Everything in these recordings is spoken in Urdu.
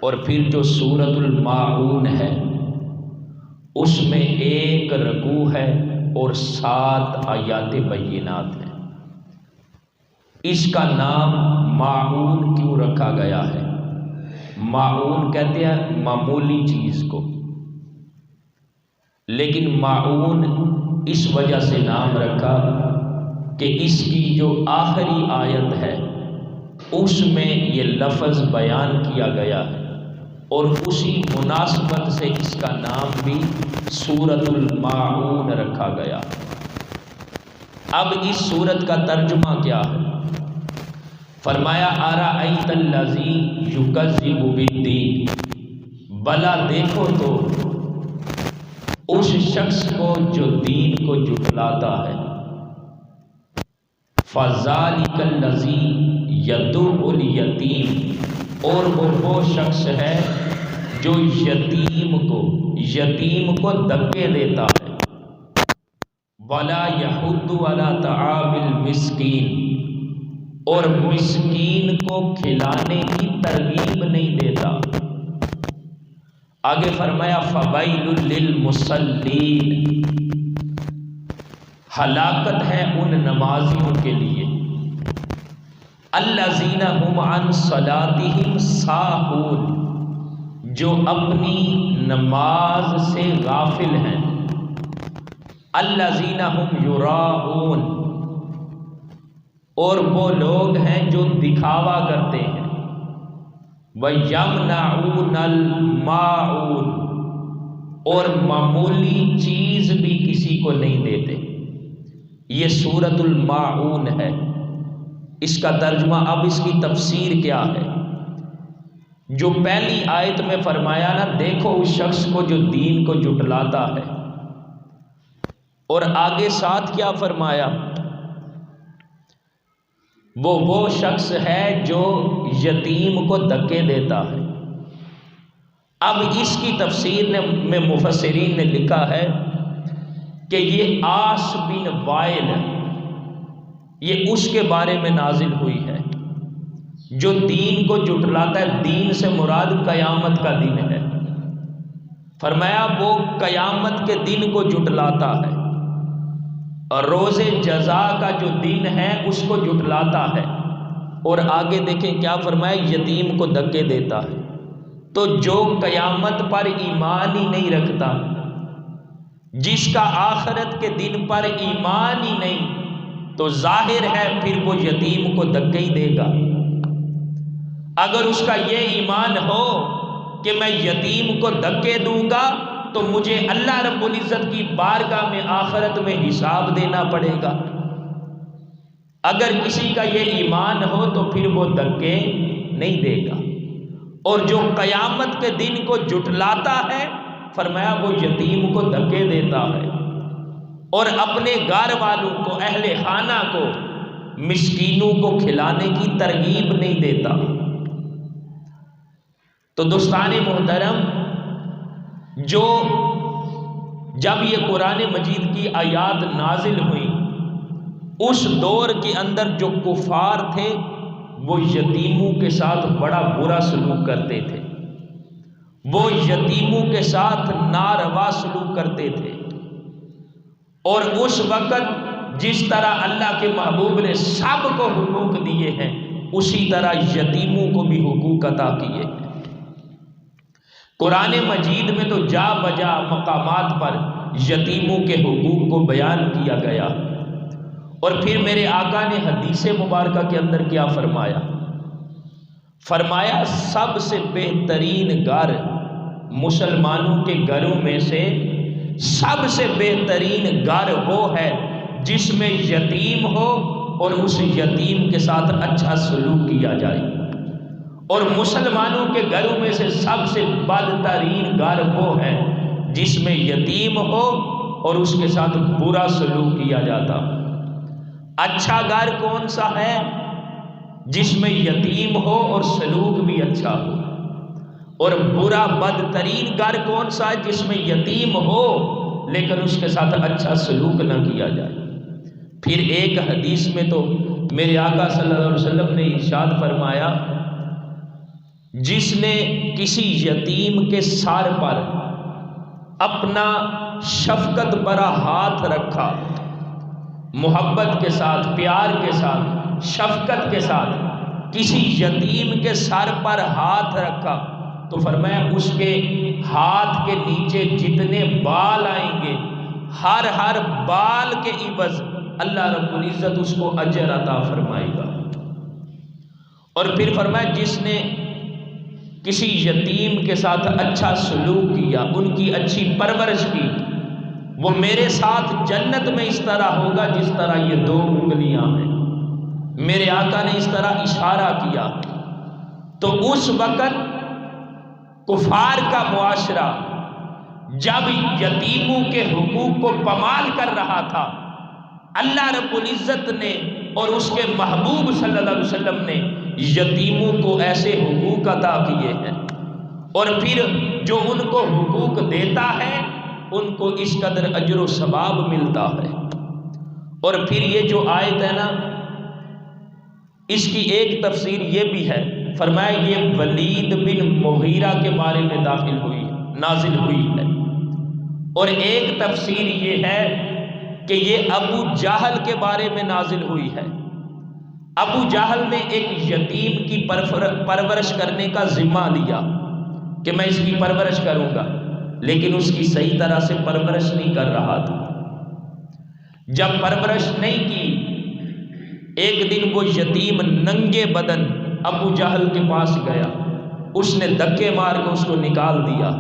اور پھر جو سورۃ الماعون ہے اس میں 1 رکوع ہے اور 7 آیات بینات ہیں۔ اس کا نام ماعون کیوں رکھا گیا ہے؟ ماعون کہتے ہیں معمولی چیز کو، لیکن ماعون اس وجہ سے نام رکھا کہ اس کی جو آخری آیت ہے اس میں یہ لفظ بیان کیا گیا ہے، اور اسی مناسبت سے اس کا نام بھی سورۃ الماعون رکھا گیا۔ اب اس سورت کا ترجمہ کیا ہے؟ فرمایا ارأیت الذی یکذب بالدین، بلا دیکھو تو اس شخص کو جو دین کو جھٹلاتا ہے، فذلک الذی یدعو الیتیم، اور وہ شخص ہے جو یتیم کو دھکے دیتا ہے، ولا یحض علی طعام المسکین، اور مسکین کو کھلانے کی ترغیب نہیں دیتا۔ آگے فرمایا فویل للمصلین، ہلاکت ہے ان نمازیوں کے لیے، الذین هم عن صلاتهم ساہون، جو اپنی نماز سے غافل ہیں، الذین هم یراؤون، اور وہ لوگ ہیں جو دکھاوا کرتے ہیں، وَيَمْنَعُونَ الْمَاعُونَ، اور معمولی چیز بھی کسی کو نہیں دیتے۔ یہ سورۃ الماعون ہے۔ اس کا ترجمہ، اب اس کی تفسیر کیا ہے؟ جو پہلی آیت میں فرمایا نا، دیکھو اس شخص کو جو دین کو جھٹلاتا ہے، اور آگے ساتھ کیا فرمایا؟ وہ شخص ہے جو یتیم کو دھکے دیتا ہے۔ اب اس کی تفسیر میں مفسرین نے لکھا ہے کہ یہ عاص بن وائل، یہ اس کے بارے میں نازل ہوئی ہے جو دین کو جھٹلاتا ہے۔ دین سے مراد قیامت کا دن ہے۔ فرمایا وہ قیامت کے دن کو جھٹلاتا ہے، اور روز جزا کا جو دن ہے اس کو جھٹلاتا ہے، اور آگے دیکھیں کیا فرمایا، یتیم کو دھکے دیتا ہے۔ تو جو قیامت پر ایمان ہی نہیں رکھتا، جس کا آخرت کے دن پر ایمان ہی نہیں، تو ظاہر ہے پھر وہ یتیم کو دھکے ہی دے گا۔ اگر اس کا یہ ایمان ہو کہ میں یتیم کو دھکے دوں گا تو مجھے اللہ رب العزت کی بارگاہ میں آخرت میں حساب دینا پڑے گا۔ اگر کسی کا یہ ایمان ہو تو پھر وہ دھکے نہیں دے گا۔ اور جو قیامت کے دن کو جھٹلاتا ہے، فرمایا وہ یتیم کو دھکے دیتا ہے، اور اپنے گھر والوں کو، اہل خانہ کو، مسکینوں کو کھلانے کی ترغیب نہیں دیتا۔ تو دوستان محترم، جب یہ قرآن مجید کی آیات نازل ہوئی، اس دور کے اندر جو کفار تھے وہ یتیموں کے ساتھ بڑا برا سلوک کرتے تھے، وہ یتیموں کے ساتھ ناروا سلوک کرتے تھے، اور اس وقت جس طرح اللہ کے محبوب نے سب کو حقوق دیے ہیں، اسی طرح یتیموں کو بھی حقوق عطا کیے ہیں۔ قرآن مجید میں تو جا بجا مقامات پر یتیموں کے حقوق کو بیان کیا گیا، اور پھر میرے آقا نے حدیث مبارکہ کے اندر کیا فرمایا؟ فرمایا سب سے بہترین گھر مسلمانوں کے گھروں میں سے سب سے بہترین گھر وہ ہے جس میں یتیم ہو اور اس یتیم کے ساتھ اچھا سلوک کیا جائے، اور مسلمانوں کے گھروں میں سے سب سے بدترین گھر وہ ہے جس میں یتیم ہو اور اس کے ساتھ برا سلوک کیا جاتا۔ اچھا گھر کون سا ہے؟ جس میں یتیم ہو اور سلوک بھی اچھا ہو۔ اور برا بدترین گھر کون سا ہے؟ جس میں یتیم ہو لیکن اس کے ساتھ اچھا سلوک نہ کیا جائے۔ پھر ایک حدیث میں تو میرے آقا صلی اللہ علیہ وسلم نے ارشاد فرمایا جس نے کسی یتیم کے سر پر اپنا شفقت بھرا ہاتھ رکھا، محبت کے ساتھ، پیار کے ساتھ، شفقت کے ساتھ کسی یتیم کے سر پر ہاتھ رکھا، تو فرمایا اس کے ہاتھ کے نیچے جتنے بال آئیں گے، ہر بال کے عوض اللہ رب العزت اس کو اجر عطا فرمائے گا۔ اور پھر فرمایا جس نے کسی یتیم کے ساتھ اچھا سلوک کیا، ان کی اچھی پرورش کی، وہ میرے ساتھ جنت میں اس طرح ہوگا جس طرح یہ 2 انگلیاں ہیں۔ میرے آقا نے اس طرح اشارہ کیا۔ تو اس وقت کفار کا معاشرہ جب یتیموں کے حقوق کو پامال کر رہا تھا، اللہ رب العزت نے اور اس کے محبوب صلی اللہ علیہ وسلم نے یتیموں کو ایسے حقوق عطا کیے ہیں، اور پھر جو ان کو حقوق دیتا ہے ان کو اس قدر اجر و ثواب ملتا ہے۔ اور پھر یہ جو آیت ہے نا، اس کی ایک تفسیر یہ بھی ہے، فرمایا یہ ولید بن مغیرہ کے بارے میں نازل ہوئی ہے، اور ایک تفسیر یہ ہے کہ یہ ابو جہل کے بارے میں نازل ہوئی ہے۔ ابو جہل نے ایک یتیم کی پرورش کرنے کا ذمہ لیا کہ میں اس کی پرورش کروں گا، لیکن اس کی صحیح طرح سے پرورش نہیں کر رہا تھا۔ جب پرورش نہیں کی، ایک دن وہ یتیم ننگے بدن ابو جہل کے پاس گیا، اس نے دھکے مار کے اس کو نکال دیا۔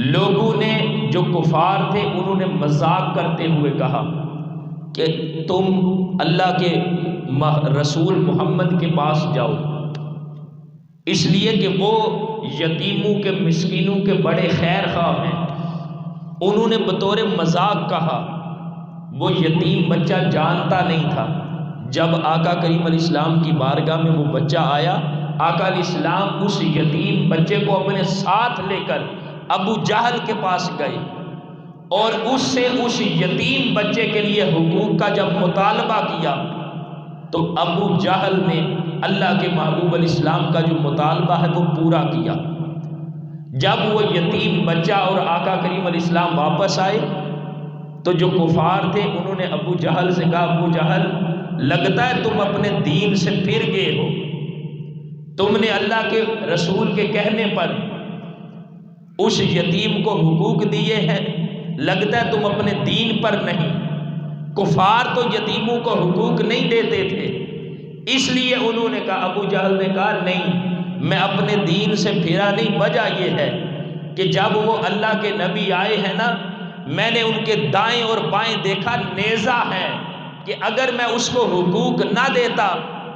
لوگوں نے جو کفار تھے انہوں نے مذاق کرتے ہوئے کہا کہ تم اللہ کے رسول محمد کے پاس جاؤ، اس لیے کہ وہ یتیموں کے مسکینوں کے بڑے خیر خواہ ہیں۔ انہوں نے بطور مذاق کہا، وہ یتیم بچہ جانتا نہیں تھا۔ جب آقا کریم علیہ السلام کی بارگاہ میں وہ بچہ آیا، آقا علیہ السلام اس یتیم بچے کو اپنے ساتھ لے کر ابو جہل کے پاس گئے، اور اس سے اس یتیم بچے کے لیے حقوق کا جب مطالبہ کیا تو ابو جہل نے اللہ کے محبوب علیہ السلام کا جو مطالبہ ہے وہ پورا کیا۔ جب وہ یتیم بچہ اور آقا کریم علیہ السلام واپس آئے تو جو کفار تھے انہوں نے ابو جہل سے کہا، ابو جہل لگتا ہے تم اپنے دین سے پھر گئے ہو، تم نے اللہ کے رسول کے کہنے پر اس یتیم کو حقوق دیے ہیں، لگتا ہے تم اپنے دین پر نہیں۔ کفار تو یتیموں کو حقوق نہیں دیتے تھے، اس لیے انہوں نے کہا، ابو جہل نے کہا نہیں میں اپنے دین سے پھرا نہیں، وجہ یہ ہے کہ جب وہ اللہ کے نبی آئے ہیں نا، میں نے ان کے دائیں اور بائیں دیکھا نیزہ ہے، کہ اگر میں اس کو حقوق نہ دیتا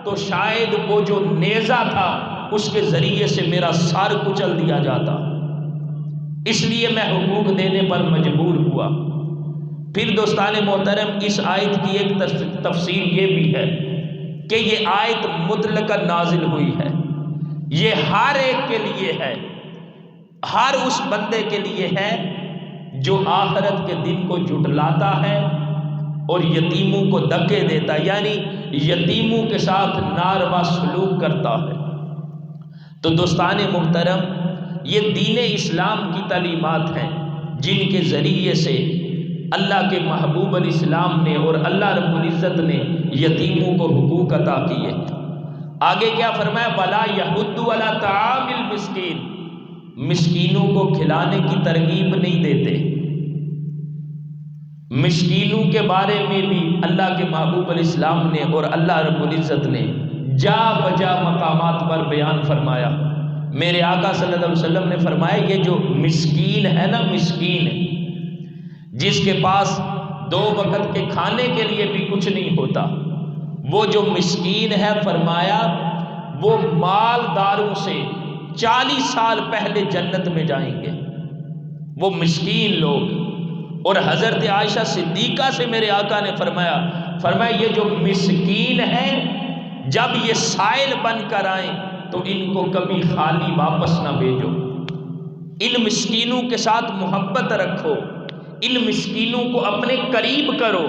تو شاید وہ جو نیزہ تھا اس کے ذریعے سے میرا سر کچل دیا جاتا، اس لیے میں حقوق دینے پر مجبور ہوا۔ پھر دوستان محترم، اس آیت کی ایک تفسیر یہ بھی ہے کہ یہ آیت مطلقاً نازل ہوئی ہے، یہ ہر ایک کے لیے ہے، ہر اس بندے کے لیے ہے جو آخرت کے دن کو جھٹلاتا ہے اور یتیموں کو دھکے دیتا ہے، یعنی یتیموں کے ساتھ ناروا سلوک کرتا ہے۔ تو دوستان محترم، یہ دین اسلام کی تعلیمات ہیں جن کے ذریعے سے اللہ کے محبوب علیہ السلام نے اور اللہ رب العزت نے یتیموں کو حقوق عطا کیے۔ آگے کیا فرمایا، وَلَا يَحُضُّ عَلَىٰ طَعَامِ الْمِسْكِينِ، مسکینوں کو کھلانے کی ترغیب نہیں دیتے۔ مسکینوں کے بارے میں بھی اللہ کے محبوب علیہ السلام نے اور اللہ رب العزت نے جا بجا مقامات پر بیان فرمایا۔ میرے آقا صلی اللہ علیہ وسلم نے فرمایا، یہ جو مسکین ہے نا، مسکین جس کے پاس 2 وقت کے کھانے کے لیے بھی کچھ نہیں ہوتا، وہ جو مسکین ہے، فرمایا وہ مالداروں سے 40 سال پہلے جنت میں جائیں گے، وہ مسکین لوگ۔ اور حضرت عائشہ صدیقہ سے میرے آقا نے فرمایا یہ جو مسکین ہیں جب یہ سائل بن کر آئیں تو ان کو کبھی خالی واپس نہ بھیجو، ان مسکینوں کے ساتھ محبت رکھو، ان مسکینوں کو اپنے قریب کرو۔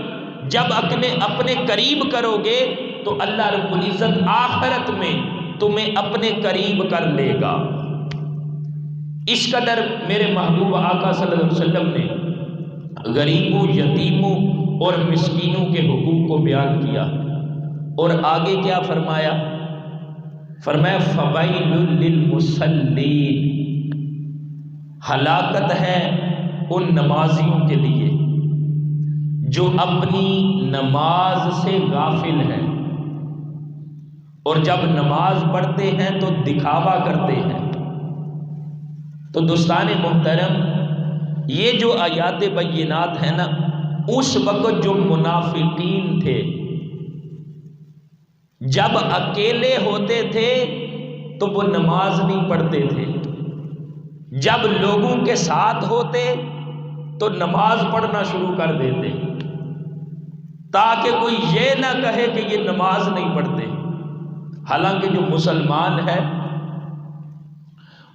جب اپنے قریب کرو گے تو اللہ رب العزت آخرت میں تمہیں اپنے قریب کر لے گا۔ اس قدر میرے محبوب آقا صلی اللہ علیہ وسلم نے غریبوں، یتیموں اور مسکینوں کے حقوق کو بیان کیا، اور آگے کیا فرمایا؟ فرمایا فویل للمصلین، ہلاکت ہے ان نمازیوں کے لیے جو اپنی نماز سے غافل ہیں، اور جب نماز پڑھتے ہیں تو دکھاوا کرتے ہیں۔ تو دوستان محترم، یہ جو آیات بینات ہیں نا، اس وقت جو منافقین تھے جب اکیلے ہوتے تھے تو وہ نماز نہیں پڑھتے تھے، جب لوگوں کے ساتھ ہوتے تو نماز پڑھنا شروع کر دیتے، تاکہ کوئی یہ نہ کہے کہ یہ نماز نہیں پڑھتے۔ حالانکہ جو مسلمان ہے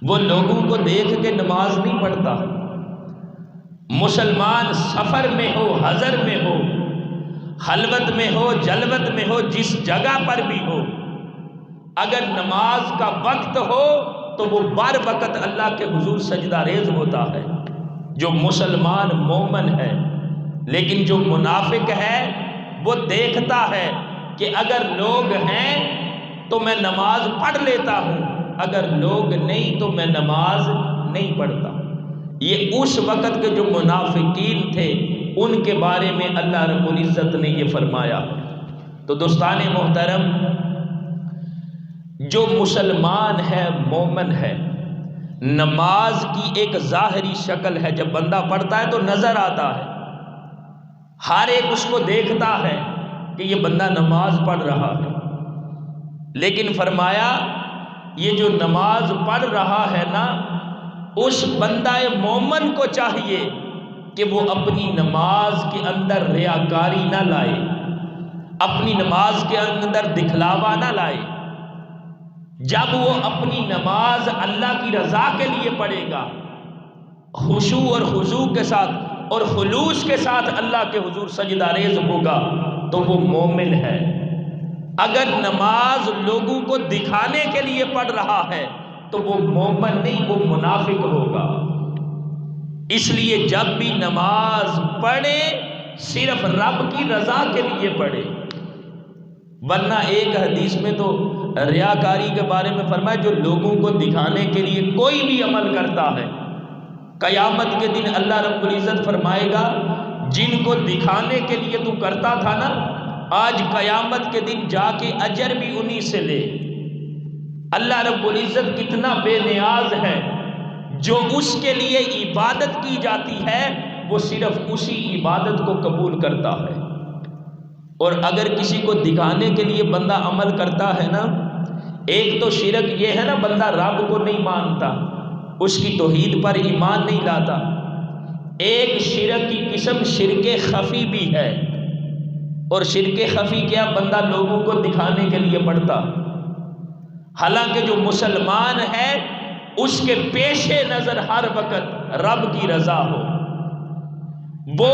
وہ لوگوں کو دیکھ کے نماز نہیں پڑھتا۔ مسلمان سفر میں ہو، حضر میں ہو، خلوت میں ہو، جلوت میں ہو، جس جگہ پر بھی ہو، اگر نماز کا وقت ہو تو وہ بر وقت اللہ کے حضور سجدہ ریز ہوتا ہے، جو مسلمان مومن ہے۔ لیکن جو منافق ہے وہ دیکھتا ہے کہ اگر لوگ ہیں تو میں نماز پڑھ لیتا ہوں، اگر لوگ نہیں تو میں نماز نہیں پڑھتا۔ یہ اس وقت کے جو منافقین تھے ان کے بارے میں اللہ رب العزت نے یہ فرمایا۔ تو دوستان محترم، جو مسلمان ہے، مومن ہے، نماز کی ایک ظاہری شکل ہے، جب بندہ پڑھتا ہے تو نظر آتا ہے، ہر ایک اس کو دیکھتا ہے کہ یہ بندہ نماز پڑھ رہا ہے۔ لیکن فرمایا یہ جو نماز پڑھ رہا ہے نا، اس بندہ مومن کو چاہیے کہ وہ اپنی نماز کے اندر ریاکاری نہ لائے، اپنی نماز کے اندر دکھلاوا نہ لائے۔ جب وہ اپنی نماز اللہ کی رضا کے لیے پڑھے گا، خشوع اور خضوع کے ساتھ اور خلوص کے ساتھ اللہ کے حضور سجدہ ریز ہوگا تو وہ مومن ہے۔ اگر نماز لوگوں کو دکھانے کے لیے پڑھ رہا ہے تو وہ مومن نہیں، وہ منافق ہوگا۔ اس لیے جب بھی نماز پڑھے صرف رب کی رضا کے لیے پڑھے، ورنہ ایک حدیث میں تو ریاکاری کے بارے میں فرمایا جو لوگوں کو دکھانے کے لیے کوئی بھی عمل کرتا ہے، قیامت کے دن اللہ رب العزت فرمائے گا جن کو دکھانے کے لیے تو کرتا تھا نا، آج قیامت کے دن جا کے اجر بھی انہی سے لے۔ اللہ رب العزت کتنا بے نیاز ہے، جو اس کے لیے عبادت کی جاتی ہے وہ صرف اسی عبادت کو قبول کرتا ہے۔ اور اگر کسی کو دکھانے کے لیے بندہ عمل کرتا ہے نا، ایک تو شرک یہ ہے نا، بندہ رب کو نہیں مانتا، اس کی توحید پر ایمان نہیں لاتا۔ ایک شرک کی قسم شرک خفی بھی ہے، اور شرک خفی کیا؟ بندہ لوگوں کو دکھانے کے لیے پڑھتا، حالانکہ جو مسلمان ہے اس کے پیش نظر ہر وقت رب کی رضا ہو۔ وہ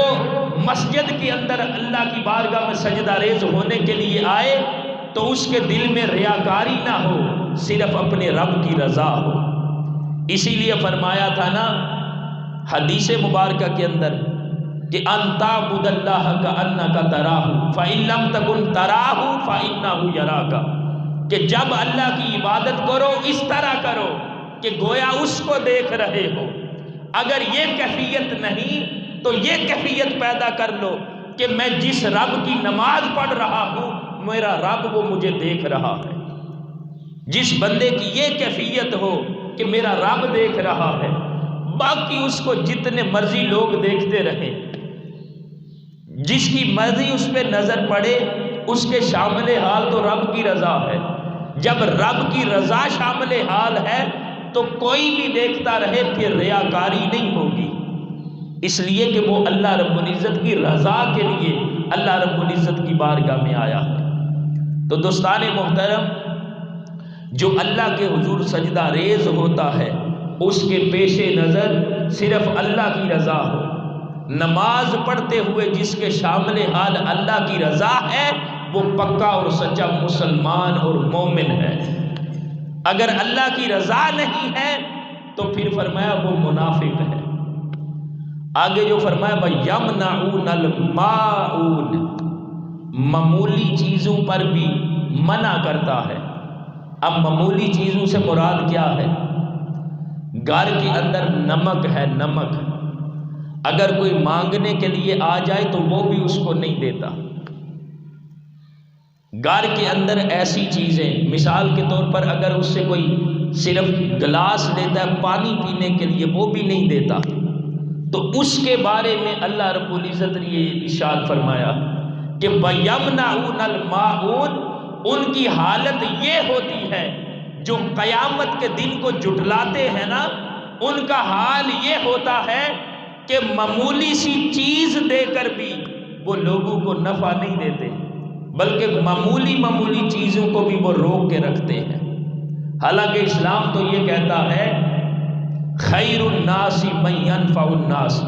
مسجد کے اندر اللہ کی بارگاہ میں سجدہ ریز ہونے کے لیے آئے تو اس کے دل میں ریاکاری نہ ہو، صرف اپنے رب کی رضا ہو۔ اسی لیے فرمایا تھا نا حدیث مبارکہ کے اندر کہ ان تعبد اللہ کأنک تراہ فإن لم تکن تراہ فإنہ یراک، کہ جب اللہ کی عبادت کرو اس طرح کرو کہ گویا اس کو دیکھ رہے ہو۔ اگر یہ کیفیت نہیں تو یہ کیفیت پیدا کر لو کہ میں جس رب کی نماز پڑھ رہا ہوں میرا رب وہ مجھے دیکھ رہا ہے۔ جس بندے کی یہ کیفیت ہو کہ میرا رب دیکھ رہا ہے، باقی اس کو جتنے مرضی لوگ دیکھتے رہیں، جس کی مرضی اس پہ نظر پڑے، اس کے شامل حال تو رب کی رضا ہے۔ جب رب کی رضا شامل حال ہے تو کوئی بھی دیکھتا رہے پھر ریاکاری نہیں ہوگی، اس لیے کہ وہ اللہ رب العزت کی رضا کے لیے اللہ رب العزت کی بارگاہ میں آیا ہے۔ تو دوستان محترم، جو اللہ کے حضور سجدہ ریز ہوتا ہے اس کے پیش نظر صرف اللہ کی رضا ہو، نماز پڑھتے ہوئے جس کے شامل حال اللہ کی رضا ہے وہ پکا اور سچا مسلمان اور مومن ہے۔ اگر اللہ کی رضا نہیں ہے تو پھر فرمایا وہ منافق ہے۔ آگے جو فرمایا وَيَمْنَعُونَ الْمَاعُونَ، معمولی چیزوں پر بھی منع کرتا ہے۔ اب معمولی چیزوں سے مراد کیا ہے؟ گھر کے اندر نمک ہے، نمک، اگر کوئی مانگنے کے لیے آ جائے تو وہ بھی اس کو نہیں دیتا۔ گھر کے اندر ایسی چیزیں، مثال کے طور پر اگر اس سے کوئی صرف گلاس لیتا ہے پانی پینے کے لیے، وہ بھی نہیں دیتا، تو اس کے بارے میں اللہ رب العزت نے یہ ارشاد فرمایا کہ وَيَمْنَعُونَ الْمَاعُونَ، ان کی حالت یہ ہوتی ہے جو قیامت کے دن کو جھٹلاتے ہیں نا، ان کا حال یہ ہوتا ہے کہ معمولی سی چیز دے کر بھی وہ لوگوں کو نفع نہیں دیتے، بلکہ معمولی چیزوں کو بھی وہ روک کے رکھتے ہیں۔ حالانکہ اسلام تو یہ کہتا ہے خیر الناس من ينفع الناس،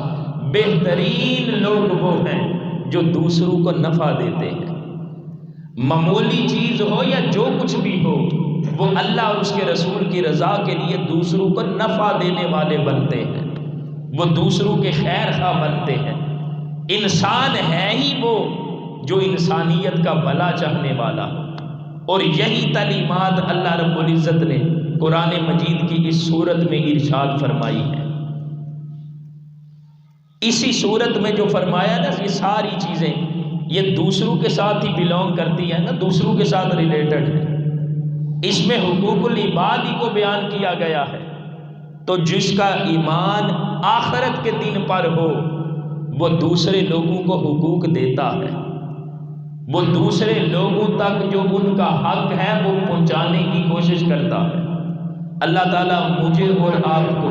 بہترین لوگ وہ ہیں جو دوسروں کو نفع دیتے ہیں۔ معمولی چیز ہو یا جو کچھ بھی ہو، وہ اللہ اور اس کے رسول کی رضا کے لیے دوسروں کو نفع دینے والے بنتے ہیں، وہ دوسروں کے خیر خواہ بنتے ہیں۔ انسان ہے ہی وہ جو انسانیت کا بھلا چاہنے والا، اور یہی تعلیمات اللہ رب العزت نے قرآن مجید کی اس صورت میں ارشاد فرمائی ہے۔ اسی صورت میں جو فرمایا نا، یہ ساری چیزیں یہ دوسروں کے ساتھ ہی بلونگ کرتی ہیں نا، دوسروں کے ساتھ ریلیٹڈ ہے۔ اس میں حقوق العباد ہی کو بیان کیا گیا ہے، تو جس کا ایمان آخرت کے دن پر ہو وہ دوسرے لوگوں کو حقوق دیتا ہے، وہ دوسرے لوگوں تک جو ان کا حق ہے وہ پہنچانے کی کوشش کرتا ہے۔ اللہ تعالیٰ مجھے اور آپ کو